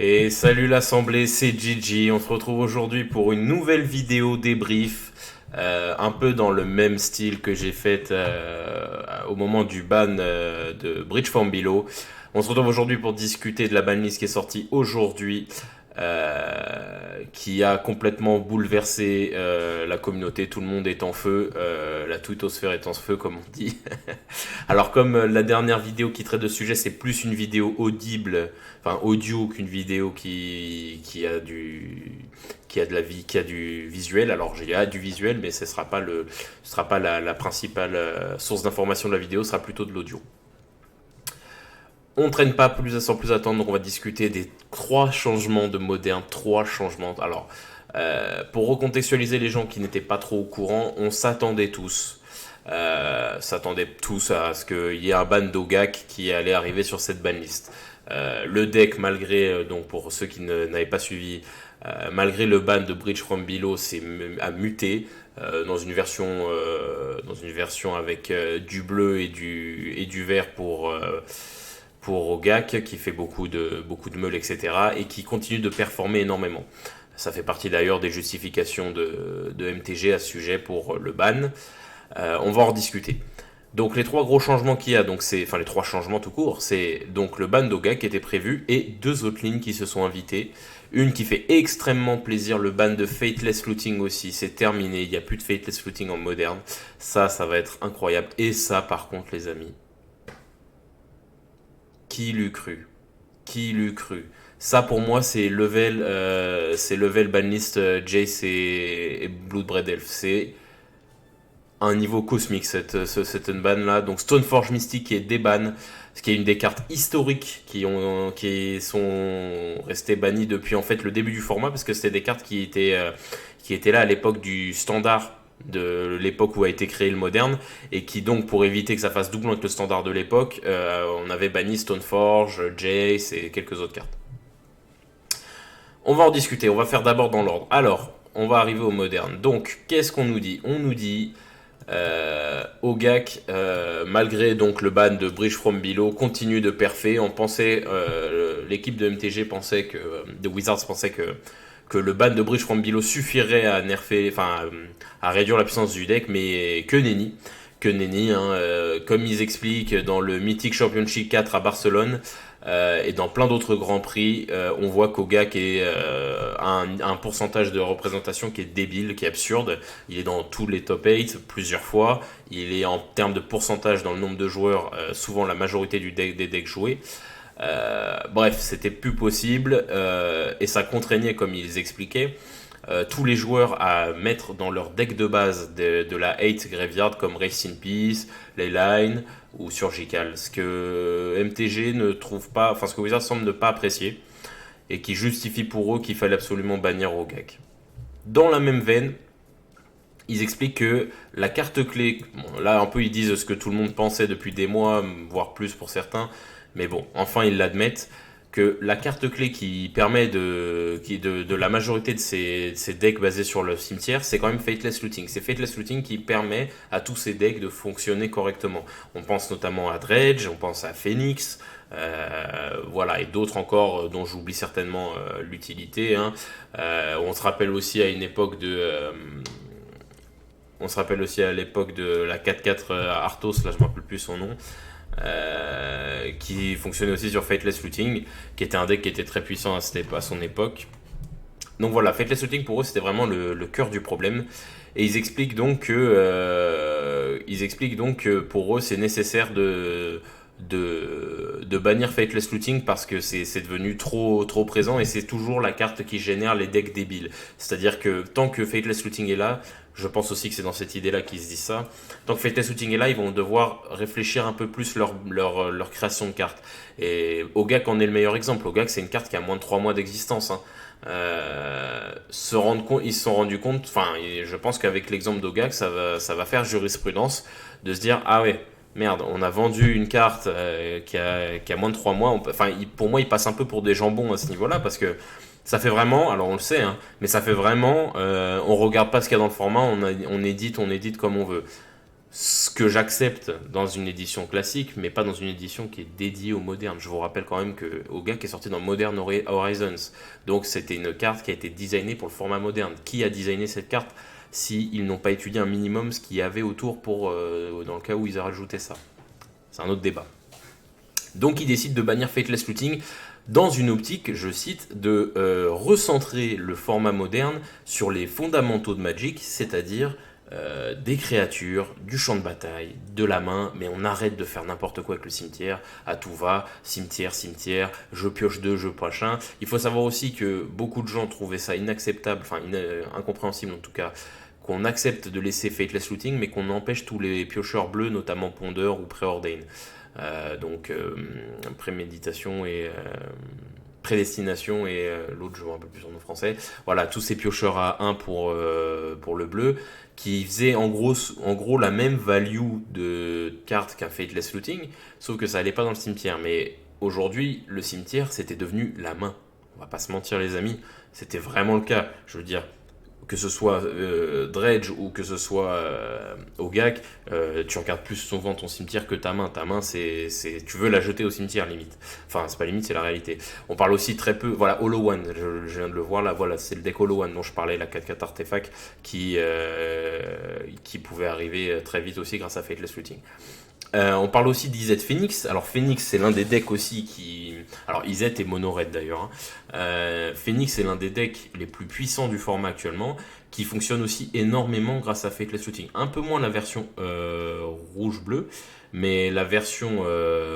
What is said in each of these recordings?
Et salut l'assemblée, c'est Gigi. On se retrouve aujourd'hui pour une nouvelle vidéo débrief, un peu dans le même style que j'ai fait au moment du ban de Bridge from Below. On se retrouve aujourd'hui pour discuter de la banlist qui est sortie aujourd'hui, qui a complètement bouleversé la communauté. Tout le monde est en feu, la twittosphère est en feu comme on dit. Alors comme la dernière vidéo qui traite de ce sujet, c'est plus une vidéo audible, enfin audio qu'une vidéo qui a de la vie, qui a du visuel. Alors il y a du visuel, mais ce sera pas la principale source d'information de la vidéo, ce sera plutôt de l'audio. On ne traîne pas plus sans plus attendre, donc on va discuter des trois changements de moderne, trois changements. Alors, pour recontextualiser les gens qui n'étaient pas trop au courant, on s'attendait tous à ce qu'il y ait un ban d'Ogak qui allait arriver sur cette banlist. Le deck, malgré, donc pour ceux qui n'avaient pas suivi, malgré le ban de Bridge from Below, a muté dans une version avec du bleu et du vert pour Ogak, qui fait beaucoup de meules, etc. et qui continue de performer énormément. Ça fait partie d'ailleurs des justifications de MTG à ce sujet pour le ban. On va en rediscuter. Donc les trois gros changements qu'il y a, enfin les trois changements tout court, c'est donc le ban d'Ogak qui était prévu et deux autres lignes qui se sont invitées. Une qui fait extrêmement plaisir, le ban de Fateless Looting aussi, c'est terminé, il n'y a plus de Fateless Looting en moderne. Ça va être incroyable. Et ça par contre les amis, qui l'eût cru? Qui l'eût cru? Ça pour moi c'est level banlist Jace et Bloodbraid Elf. C'est un niveau cosmique cette unban là. Donc Stoneforge Mystique qui est déban, ce qui est une des cartes historiques qui sont restées bannies depuis en fait le début du format, parce que c'était des cartes qui étaient là à l'époque du standard, de l'époque où a été créé le moderne, et qui donc pour éviter que ça fasse doublon avec le standard de l'époque, on avait banni Stoneforge, Jace et quelques autres cartes. On va en discuter, on va faire d'abord dans l'ordre. Alors, on va arriver au moderne. Donc, qu'est-ce qu'on nous dit? On nous dit Ogak, malgré donc le ban de Bridge from Below, continue de perfer. L'équipe de MTG pensait de Wizards pensait que le ban de Bridge from Below suffirait à nerfer, à réduire la puissance du deck, mais que nenni. Comme ils expliquent dans le Mythic Championship 4 à Barcelone, et dans plein d'autres grands prix, on voit qu'Ogak a un pourcentage de représentation qui est débile, qui est absurde. Il est dans tous les top 8 plusieurs fois. Il est en termes de pourcentage dans le nombre de joueurs, souvent la majorité des decks joués. Bref, c'était plus possible, et ça contraignait, comme ils expliquaient, tous les joueurs à mettre dans leur deck de base de la 8 Graveyard comme Race in Peace, Leyline ou Surgical. Ce que MTG ne trouve pas, enfin ce que Wizards semble ne pas apprécier, et qui justifie pour eux qu'il fallait absolument bannir Ogak. Dans la même veine, ils expliquent que la carte clé, bon, là un peu ils disent ce que tout le monde pensait depuis des mois, voire plus pour certains, mais bon, enfin ils l'admettent, que la carte clé qui permet de la majorité de ces decks basés sur le cimetière, c'est quand même Fateless Looting. C'est Fateless Looting qui permet à tous ces decks de fonctionner correctement. On pense notamment à Dredge, on pense à Phoenix, voilà, et d'autres encore dont j'oublie certainement l'utilité. On se rappelle aussi à une époque on se rappelle aussi à l'époque de la 4-4 Arthos, là je ne me rappelle plus son nom, qui fonctionnait aussi sur Fateless Looting, qui était un deck qui était très puissant à son époque. Donc voilà, Fateless Looting pour eux c'était vraiment le cœur du problème. Et ils expliquent donc que pour eux c'est nécessaire de bannir Fateless Looting parce que c'est devenu trop présent, et c'est toujours la carte qui génère les decks débiles. C'est-à-dire que tant que Fateless Looting est là, je pense aussi que c'est dans cette idée-là qu'ils se disent ça, tant que Fateless Looting est là, ils vont devoir réfléchir un peu plus leur création de cartes. Et Ogak en est le meilleur exemple. Ogak c'est une carte qui a moins de 3 mois d'existence. Ils se sont rendus compte, enfin je pense qu'avec l'exemple d'Ogak ça va faire jurisprudence de se dire ah ouais, merde, on a vendu une carte qui a moins de 3 mois. Pour moi, il passe un peu pour des jambons à ce niveau-là, parce que ça fait vraiment, alors on le sait, mais ça fait vraiment, on regarde pas ce qu'il y a dans le format, on édite comme on veut. Ce que j'accepte dans une édition classique, mais pas dans une édition qui est dédiée au moderne. Je vous rappelle quand même que Ogak est sorti dans Modern Horizons. Donc c'était une carte qui a été designée pour le format moderne. Qui a designé cette carte s'ils n'ont pas étudié un minimum ce qu'il y avait autour dans le cas où ils aient rajouté ça? C'est un autre débat. Donc ils décident de bannir Fateless Looting dans une optique, je cite, de recentrer le format moderne sur les fondamentaux de Magic, c'est-à-dire des créatures, du champ de bataille, de la main, mais on arrête de faire n'importe quoi avec le cimetière, à tout va, cimetière, cimetière, je pioche 2, je pioche 1. Il faut savoir aussi que beaucoup de gens trouvaient ça inacceptable, enfin incompréhensible en tout cas, qu'on accepte de laisser Fateless Looting, mais qu'on empêche tous les piocheurs bleus, notamment Ponder ou Preordain. Donc préméditation et prédestination et l'autre je vois un peu plus en français. Voilà, tous ces piocheurs à 1 pour le bleu qui faisaient en gros la même value de carte qu'un Fateless Looting, sauf que ça allait pas dans le cimetière. Mais aujourd'hui, le cimetière c'était devenu la main. On va pas se mentir les amis, c'était vraiment le cas. Je veux dire, que ce soit Dredge ou que ce soit Ogak, tu regardes plus souvent ton cimetière que ta main. Ta main, tu veux la jeter au cimetière limite. Enfin, c'est pas limite, c'est la réalité. On parle aussi très peu, voilà, Hollow One, je viens de le voir là, voilà, c'est le deck Hollow One dont je parlais, la 4/4 artefact, qui pouvait arriver très vite aussi grâce à Fateless Looting. On parle aussi d'Izet Phoenix. Alors Phoenix c'est l'un des decks aussi qui... Alors Izet est mono-red d'ailleurs. Phoenix c'est l'un des decks les plus puissants du format actuellement, qui fonctionne aussi énormément grâce à Fateless Looting. Un peu moins la version rouge-bleu, mais la version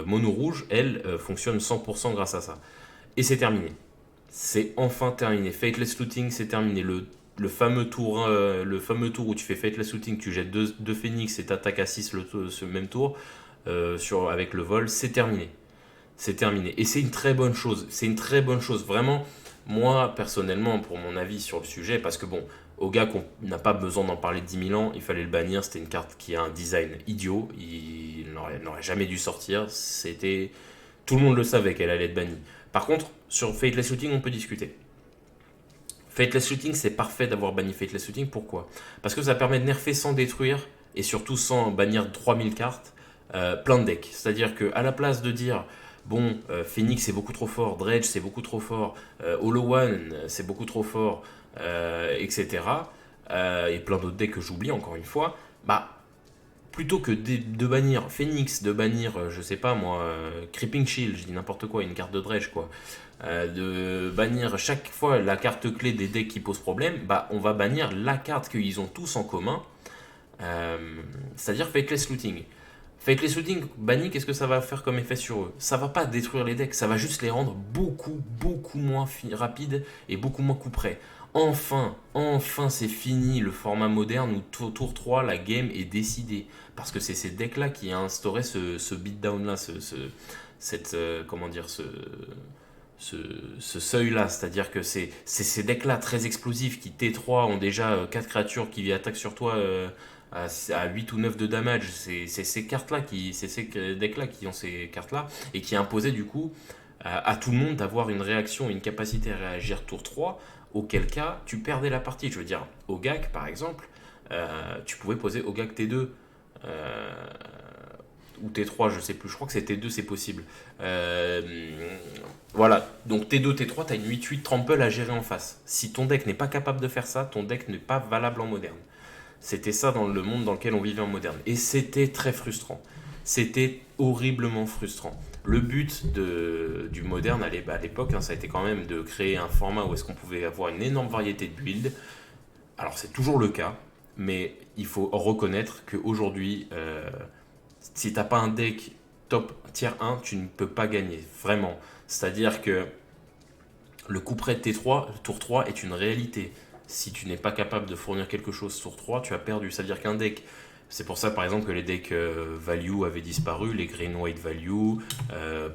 mono-rouge, elle, fonctionne 100% grâce à ça. Et c'est terminé. C'est enfin terminé. Fateless Looting c'est terminé. Le fameux tour où tu fais Fateless Looting, tu jettes deux Phoenix et t'attaques à 6 ce même tour avec le vol, c'est terminé. C'est terminé. Et c'est une très bonne chose. C'est une très bonne chose. Vraiment, moi, personnellement, pour mon avis sur le sujet, parce que bon, Ogak, on n'a pas besoin d'en parler de 10 000 ans, il fallait le bannir. C'était une carte qui a un design idiot. Il n'aurait jamais dû sortir. Tout le monde le savait qu'elle allait être bannie. Par contre, sur Fateless Looting, on peut discuter. Fateless Looting, c'est parfait d'avoir banni Fateless Looting. Pourquoi? Parce que ça permet de nerfer sans détruire et surtout sans bannir 3000 cartes plein de decks. C'est-à-dire qu'à la place de dire bon, Phoenix c'est beaucoup trop fort, Dredge c'est beaucoup trop fort, Hollow One c'est beaucoup trop fort, etc. Et plein d'autres decks que j'oublie encore une fois, bah plutôt que de bannir Phoenix, de bannir, je sais pas moi, Creeping Shield, je dis n'importe quoi, une carte de Dredge quoi, de bannir chaque fois la carte clé des decks qui posent problème, bah on va bannir la carte qu'ils ont tous en commun, c'est-à-dire Fateless Looting. Fateless Looting banni, qu'est-ce que ça va faire comme effet sur eux? Ça va pas détruire les decks, ça va juste les rendre beaucoup moins rapides et beaucoup moins coup près. Enfin c'est fini le format moderne où tour 3 la game est décidée. Parce que c'est ces decks là qui a instauré ce beatdown là, comment dire, ce seuil là, c'est-à-dire que c'est ces decks là très explosifs qui T3 ont déjà 4 créatures qui attaquent sur toi à 8 ou 9 de damage. C'est ces cartes là c'est ces decks là qui ont ces cartes là et qui imposaient du coup à tout le monde d'avoir une réaction, une capacité à réagir tour 3, auquel cas tu perdais la partie. Je veux dire, Ogak par exemple, tu pouvais poser Ogak T2 ou T3, je sais plus, je crois que c'est T2, c'est possible. Voilà, donc T2, T3, tu as une 8-8 trample à gérer en face. Si ton deck n'est pas capable de faire ça, ton deck n'est pas valable en moderne. C'était ça dans le monde dans lequel on vivait en moderne. Et c'était très frustrant. C'était horriblement frustrant. Le but du moderne à l'époque, ça a été quand même de créer un format où est-ce qu'on pouvait avoir une énorme variété de builds. Alors c'est toujours le cas, mais il faut reconnaître qu'aujourd'hui, si t'as pas un deck top tier 1, tu ne peux pas gagner, vraiment. C'est-à-dire que le coup près de T3, tour 3 est une réalité. Si tu n'es pas capable de fournir quelque chose tour 3, tu as perdu. C'est-à-dire qu'un deck, c'est pour ça par exemple que les decks value avaient disparu, les green white value,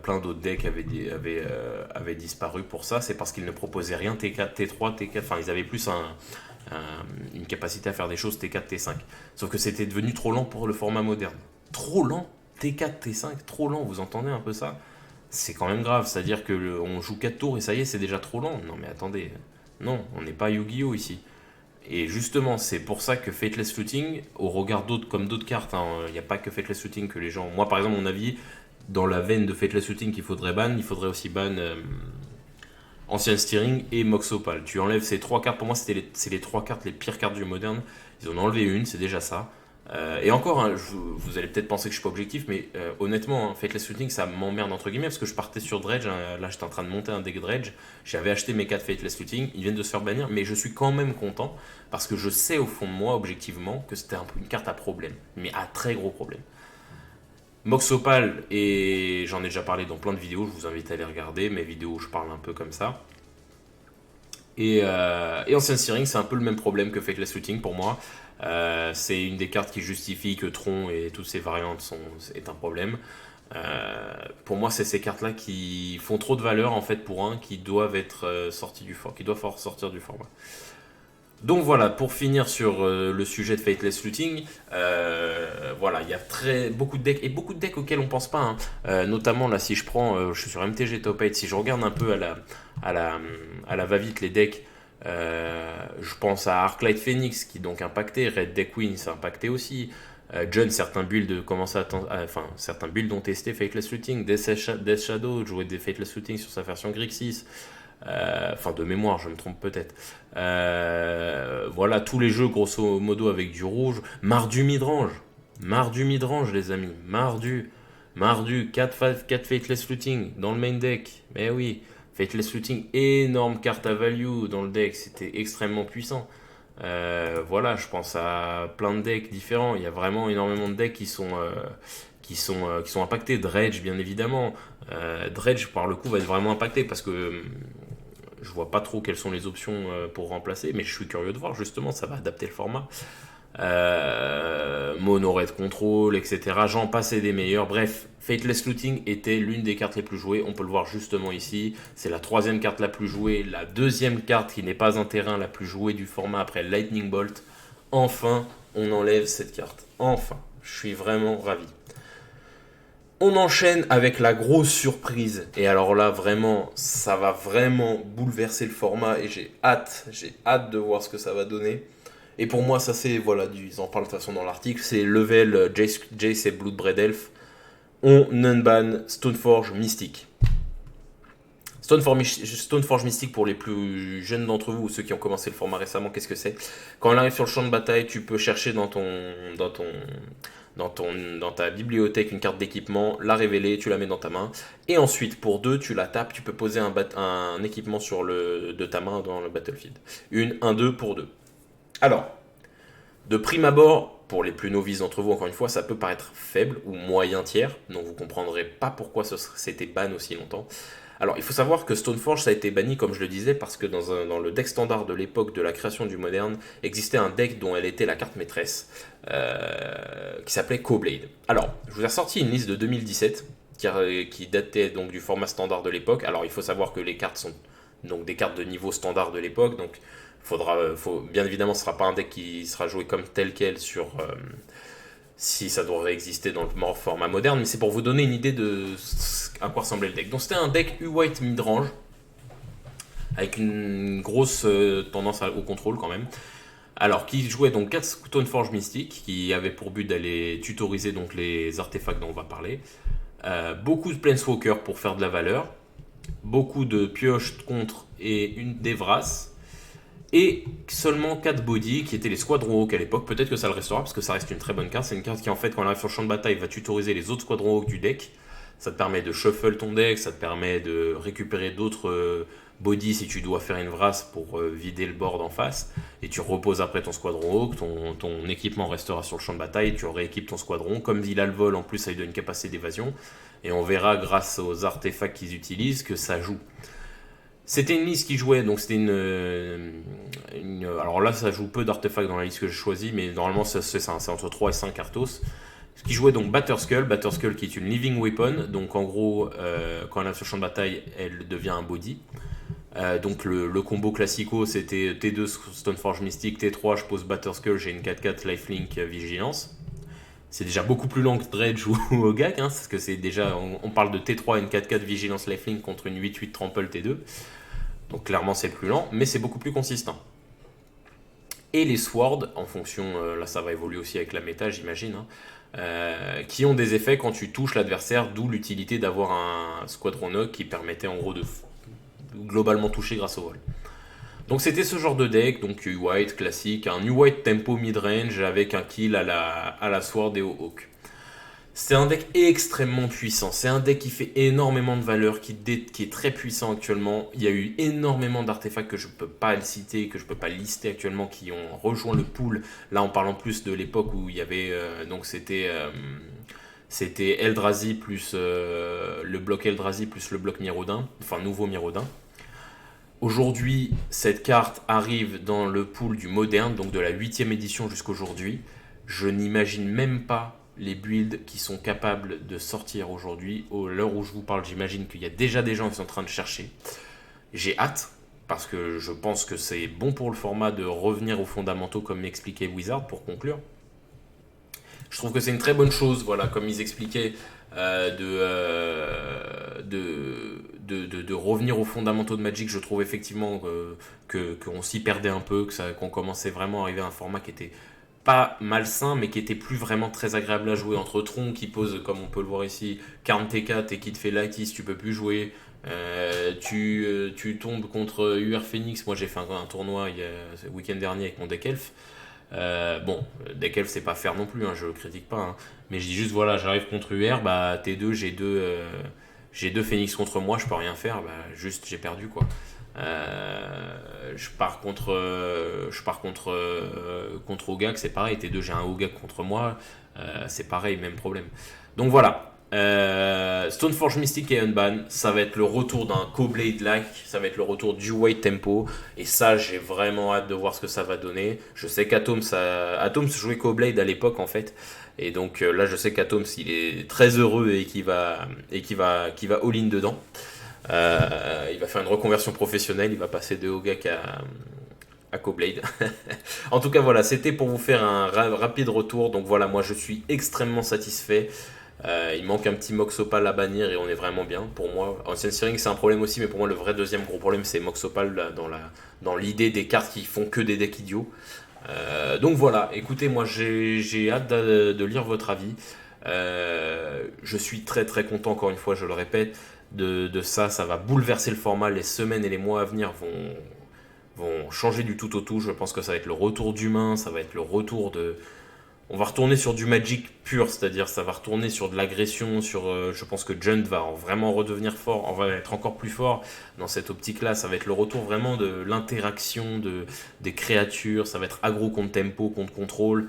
plein d'autres decks avaient disparu pour ça. C'est parce qu'ils ne proposaient rien T4, T3, T4, enfin ils avaient plus une capacité à faire des choses T4, T5. Sauf que c'était devenu trop lent pour le format moderne. Trop lent, T4, T5, trop lent, vous entendez un peu ça? C'est quand même grave, c'est-à-dire que on joue 4 tours et ça y est, c'est déjà trop lent. Non mais attendez, non, on n'est pas Yu-Gi-Oh ici. Et justement, c'est pour ça que Fateless Looting, au regard d'autres cartes, il n'y a pas que Fateless Looting que les gens. Moi, par exemple, mon avis, dans la veine de Fateless Looting qu'il faudrait ban, il faudrait aussi ban Ancien Steering et Mox Opal. Tu enlèves ces trois cartes, pour moi, c'est les trois cartes les pires cartes du moderne. Ils en ont enlevé une, c'est déjà ça. Et encore, hein, vous allez peut-être penser que je suis pas objectif, mais honnêtement, Fateless Looting, ça m'emmerde entre guillemets parce que je partais sur Dredge. Hein, là, j'étais en train de monter un deck Dredge. J'avais acheté mes 4 Fateless Looting. Ils viennent de se faire bannir, mais je suis quand même content parce que je sais au fond de moi, objectivement, que c'était une carte à problème, mais à très gros problème. Mox Opal, et j'en ai déjà parlé dans plein de vidéos, je vous invite à aller regarder mes vidéos où je parle un peu comme ça. Et Ancient Searing, c'est un peu le même problème que Fateless Looting pour moi. C'est une des cartes qui justifie que Tron et toutes ses variantes est un problème. Pour moi, c'est ces cartes-là qui font trop de valeur en fait pour un qui doivent être sortis du format, qui doivent sortir du format. Donc voilà, pour finir sur le sujet de Fateless Looting, voilà, il y a beaucoup de decks, et beaucoup de decks auxquels on pense pas, hein. Notamment là, si je prends, je suis sur MTG Top 8, si je regarde un peu à la va-vite les decks, je pense à Arclight Phoenix qui est donc impacté, Red Deck Queen c'est impacté aussi, John, certains builds certains builds ont testé Fateless Looting, Death Shadow jouait des Fateless Looting sur sa version Grixis. Enfin de mémoire, je me trompe peut-être. Voilà, tous les jeux grosso modo avec du rouge. Mardu midrange. Mardu midrange les amis. Mardu 4 Fateless Looting dans le main deck. Mais oui, Fateless Looting, énorme carte à value dans le deck. C'était extrêmement puissant. Voilà, je pense à plein de decks différents. Il y a vraiment énormément de decks qui sont impactés. Dredge, bien évidemment. Dredge, par le coup, va être vraiment impacté parce que je vois pas trop quelles sont les options pour remplacer, mais je suis curieux de voir, justement, ça va adapter le format. Mono Red Control, etc. J'en passais des meilleurs. Bref, Fateless Looting était l'une des cartes les plus jouées. On peut le voir justement ici. C'est la troisième carte la plus jouée. La deuxième carte qui n'est pas un terrain la plus jouée du format après Lightning Bolt. Enfin, on enlève cette carte. Enfin, je suis vraiment ravi. On enchaîne avec la grosse surprise. Et alors là, vraiment, ça va vraiment bouleverser le format. Et j'ai hâte de voir ce que ça va donner. Et pour moi, ça c'est, voilà, ils en parlent de toute façon dans l'article, c'est level Jace et Bloodbraid Elf. On unban Stoneforge Mystique. Stoneforge Mystique, pour les plus jeunes d'entre vous ou ceux qui ont commencé le format récemment, qu'est-ce que c'est? Quand on arrive sur le champ de bataille, tu peux chercher dans ta bibliothèque une carte d'équipement, la révéler, tu la mets dans ta main, et ensuite pour 2 tu la tapes, tu peux poser un équipement de ta main dans le battlefield. 1-2 pour 2. Alors, de prime abord, pour les plus novices d'entre vous, encore une fois, ça peut paraître faible ou moyen tiers, donc vous comprendrez pas pourquoi c'était ban aussi longtemps. Alors, il faut savoir que Stoneforge, ça a été banni, comme je le disais, parce que dans le deck standard de l'époque de la création du moderne, existait un deck dont elle était la carte maîtresse, qui s'appelait Coblade. Alors, je vous ai ressorti une liste de 2017, qui datait donc du format standard de l'époque. Alors, il faut savoir que les cartes sont donc des cartes de niveau standard de l'époque, donc bien évidemment, ce ne sera pas un deck qui sera joué comme tel quel si ça devrait exister dans le format moderne, mais c'est pour vous donner une idée de à quoi ressemblait le deck. Donc c'était un deck U-White midrange, avec une grosse tendance au contrôle quand même. Alors, qui jouait donc 4 Stoneforge Mystique, qui avait pour but d'aller tutoriser donc les artefacts dont on va parler. Beaucoup de Planeswalker pour faire de la valeur. Beaucoup de pioches contre et une d'Evras. Et seulement 4 body qui étaient les Squadron Hawk à l'époque. Peut-être que ça le restera parce que ça reste une très bonne carte. C'est une carte qui en fait quand elle arrive sur le champ de bataille va tutoriser les autres Squadron Hawk du deck. Ça te permet de shuffle ton deck, ça te permet de récupérer d'autres body si tu dois faire une Vras pour vider le board en face. Et tu reposes après ton Squadron Hawk, ton équipement restera sur le champ de bataille, tu rééquipes ton Squadron. Comme il a le vol en plus ça lui donne une capacité d'évasion. Et on verra grâce aux artefacts qu'ils utilisent que ça joue. C'était une liste qui jouait, donc c'était alors là, ça joue peu d'artefacts dans la liste que j'ai choisie, mais normalement, c'est entre 3 et 5 cartos. Qui jouait donc Batterskull qui est une living weapon, donc en gros, quand elle est sur le champ de bataille, elle devient un body. Donc le combo classico, c'était T2 Stoneforge Mystique, T3, je pose Batterskull, j'ai une 4-4 lifelink Vigilance. C'est déjà beaucoup plus lent que Dredge ou Ogak, hein, parce que c'est déjà, on parle de T3 et une 4-4 Vigilance lifelink contre une 8-8 Trample T2. Donc clairement c'est plus lent, mais c'est beaucoup plus consistant. et les swords, en fonction, là ça va évoluer aussi avec la méta j'imagine, hein, qui ont des effets quand tu touches l'adversaire, d'où l'utilité d'avoir un Squadron Hawk qui permettait en gros de globalement toucher grâce au vol. Donc c'était ce genre de deck, donc U-White classique, un U-White tempo mid-range avec un kill à la Sword et au Hawk. C'est un deck extrêmement puissant, c'est un deck qui fait énormément de valeur, qui est très puissant actuellement. Il y a eu énormément d'artefacts que je ne peux pas le citer, que je ne peux pas lister actuellement, qui ont rejoint le pool. Là on parle en plus de l'époque où il y avait, donc c'était Eldrazi plus le bloc Eldrazi plus le bloc Miraudin, enfin nouveau Miraudin. Aujourd'hui, cette carte arrive dans le pool du moderne, donc de la 8ème édition jusqu'aujourd'hui. Je n'imagine même pas les builds qui sont capables de sortir aujourd'hui. À l'heure où je vous parle, j'imagine qu'il y a déjà des gens qui sont en train de chercher. J'ai hâte, parce que je pense que c'est bon pour le format de revenir aux fondamentaux, comme m'expliquait Wizard, pour conclure. Je trouve que c'est une très bonne chose, voilà, comme ils expliquaient, de revenir aux fondamentaux de Magic. Je trouve effectivement qu'on s'y perdait un peu, qu'on commençait vraiment à arriver à un format qui était pas malsain, mais qui était plus vraiment très agréable à jouer. Entre Tron qui pose, comme on peut le voir ici, 40 T4 et qui te fait Lightis, tu peux plus jouer. Tu tombes contre UR Phoenix. Moi j'ai fait un tournoi le week-end dernier avec mon deck elf. Bon, deck elf c'est pas faire non plus, hein, je le critique pas, hein, mais je dis juste voilà, j'arrive contre UR, bah T2 j'ai deux Phoenix contre moi, je peux rien faire, bah juste j'ai perdu quoi. Contre Ogak, c'est pareil, T2 j'ai un Ogak contre moi, c'est pareil, même problème. Donc voilà. Stoneforge Mystic et Unban, ça va être le retour d'un Coblade-like, ça va être le retour du White Tempo, et ça j'ai vraiment hâte de voir ce que ça va donner. Je sais qu'Atoms jouait Coblade à l'époque en fait, et donc là je sais qu'Atoms il est très heureux et qu'il va all-in dedans. Il va faire une reconversion professionnelle, il va passer de Ogak à Coblade. En tout cas voilà, c'était pour vous faire un rapide retour, donc voilà, moi je suis extrêmement satisfait. Il manque un petit Moxopal à bannir et on est vraiment bien pour moi. Ancien Searing c'est un problème aussi, mais pour moi le vrai deuxième gros problème c'est Moxopal là, dans l'idée des cartes qui font que des decks idiots. Donc voilà, écoutez, moi j'ai hâte de lire votre avis. Je suis très très content, encore une fois je le répète, de ça. Ça va bouleverser le format. Les semaines et les mois à venir vont changer du tout au tout. Je pense que ça va être le retour d'humain, ça va être le retour de... On va retourner sur du Magic pur, c'est-à-dire ça va retourner sur de l'agression, je pense que Junt va vraiment redevenir fort, on va être encore plus fort dans cette optique-là. Ça va être le retour vraiment de l'interaction des créatures, ça va être aggro contre tempo, contre contrôle.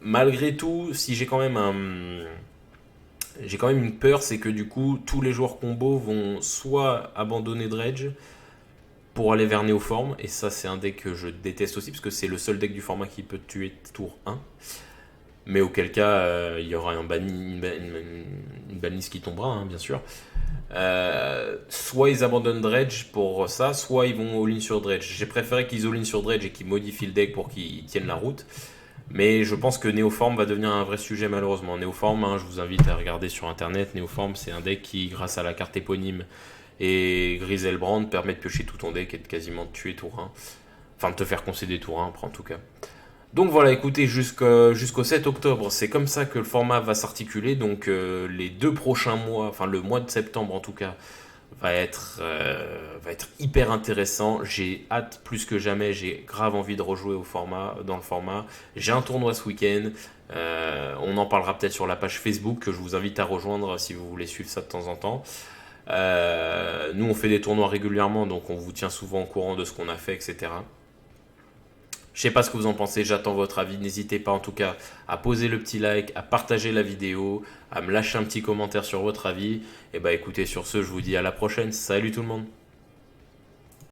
Malgré tout, si j'ai quand même une peur, c'est que du coup, tous les joueurs combo vont soit abandonner Dredge, pour aller vers Néoforme, et ça c'est un deck que je déteste aussi, parce que c'est le seul deck du format qui peut te tuer tour 1, mais auquel cas il y aura une banlist qui tombera, hein, bien sûr. Soit ils abandonnent Dredge pour ça, soit ils vont all-in sur Dredge. J'ai préféré qu'ils all-in sur Dredge et qu'ils modifient le deck pour qu'ils tiennent la route, mais je pense que Néoforme va devenir un vrai sujet malheureusement. Néoforme, hein, je vous invite à regarder sur internet, Néoforme c'est un deck qui, grâce à la carte éponyme et Griselbrand, permet de piocher tout ton deck et de quasiment te tuer tour 1. Enfin, de te faire concéder tour 1, après en tout cas. Donc voilà, écoutez, jusqu'au 7 octobre, c'est comme ça que le format va s'articuler. Donc les 2 prochains mois, enfin le mois de septembre en tout cas, va être hyper intéressant. J'ai hâte plus que jamais, j'ai grave envie de rejouer dans le format. J'ai un tournoi ce week-end. On en parlera peut-être sur la page Facebook que je vous invite à rejoindre si vous voulez suivre ça de temps en temps. Nous on fait des tournois régulièrement, donc on vous tient souvent au courant de ce qu'on a fait, etc. Je sais pas ce que vous en pensez, j'attends votre avis. N'hésitez pas en tout cas à poser le petit like, à partager la vidéo, à me lâcher un petit commentaire sur votre avis. Et bah écoutez, sur ce, je vous dis à la prochaine. Salut tout le monde.